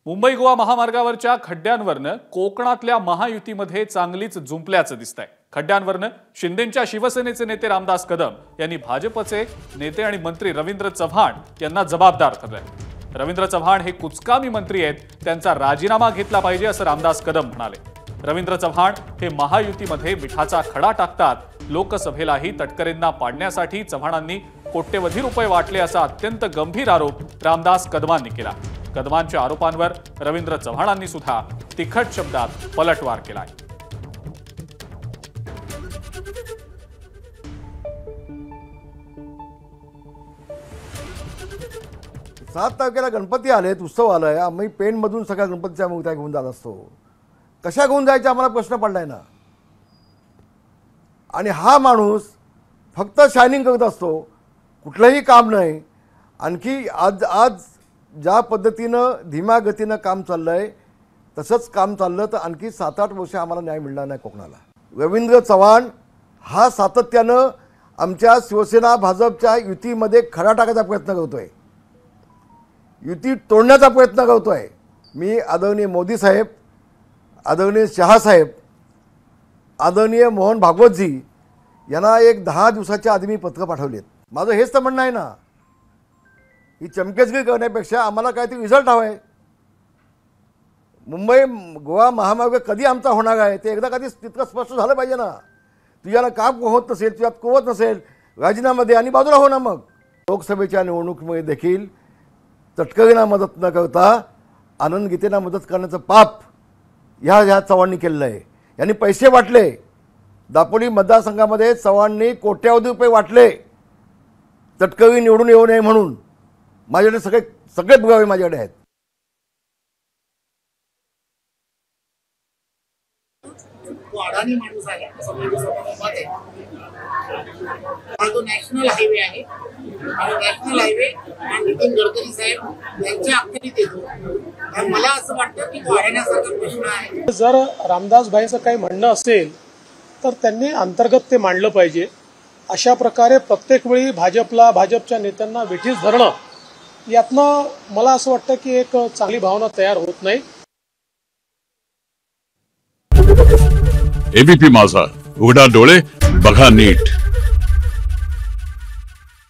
मुंबई गोवा महामार्गावरच्या खड्ड्यांवरनं कोकणातल्या महायुतीमध्ये चांगलीच जुंपल्याचं दिसतंय। खड्ड्यांवरनं शिंदेंच्या शिवसेनेचे नेते रामदास कदम यांनी भाजपचे नेते आणि मंत्री रवींद्र चव्हाण यांना जबाबदार धरलंय। रवींद्र चव्हाण हे कुचकामी मंत्री आहेत, त्यांचा राजीनामा घेतला पाहिजे असं रामदास कदम म्हणाले। रवींद्र चव्हाण हे महायुतीमध्ये मिठाचा खडा टाकतात। लोकसभेलाही तटकरेंना पाडण्यासाठी चव्हाणांनी कोट्यवधी रुपये वाटले असा अत्यंत गंभीर आरोप रामदास कदमांनी केला। कदमांच्या आरोपांवर रवींद्र चव्हाणांनी सुद्धा तिखट शब्दात पलटवार केलाय। 7 तारखेला गणपती आलेत, उत्सव आलाय, आम्ही पेणमधून सगळ्या गणपतीच्या मूर्त्या घेऊन जात असतो। कशा घेऊन जायच्या आम्हाला प्रश्न पडलाय ना। आणि हा माणूस फक्त शायनिंग करत असतो, कुठलंही काम नाही। आणखी आज ज्या पद्धतीनं धीम्या गतीनं काम चाललंय तसंच काम चाललं तर आणखी 7-8 वर्ष आम्हाला न्याय मिळणार नाही कोकणाला। रवींद्र चव्हाण हा सातत्यानं आमच्या शिवसेना भाजपच्या युतीमध्ये खडा टाकायचा प्रयत्न करतोय, युती तोडण्याचा प्रयत्न करतोय। मी आदरणीय मोदी साहेब, आदरणीय शहा साहेब, आदरणीय मोहन भागवतजी यांना एक 10 दिवसाच्या आधी मी पत्र पाठवलेत। माझं हेच तर म्हणणं आहे ना, ही चमकेचगिरी करण्यापेक्षा आम्हाला काहीतरी रिझल्ट हवा आहे। मुंबई गोवा महामार्ग कधी आमचा होणार आहे ते एकदा कधी तितकं स्पष्ट झालं पाहिजे ना। तुझ्याला काम होत नसेल, तुझ्यात कुवत नसेल, राजीनामा दे आणि बाजूला हो ना। मग लोकसभेच्या निवडणुकीमध्ये देखील तटकरेंना मदत न करता आनंद गीतेंना मदत करण्याचं पाप ह्या चव्हाणांनी केलेलं आहे। यांनी पैसे वाटले, दापोली मतदारसंघामध्ये चव्हाणांनी कोट्यावधी रुपये वाटले तटकरे निवडून येऊ नये म्हणून। माझ्याकडे सगळे पुरावे माझ्याकडे आहेत। अडाणी माणूस आहे असं माझं स्वतःचं मत आहे। हा जो नॅशनल हायवे आहे आणि नॅशनल हायवे नितीन गडकरी साहेब यांच्या अखत्यारीत येतो। मला असं वाटतं की तो अडण्यासारखा प्रश्न आहे। जर रामदास भाईंचं काही म्हणणं असेल तर त्यांनी अंतर्गत ते मांडलं पाहिजे। अशा प्रकारे प्रत्येक वेळी भाजपच्या नेत्यांना वेठीस धरणं यातनं मला असं वाटतं की एक चांगली भावना तयार होत नाही। एबीपी माझा, उघडा डोळे बघा नीट।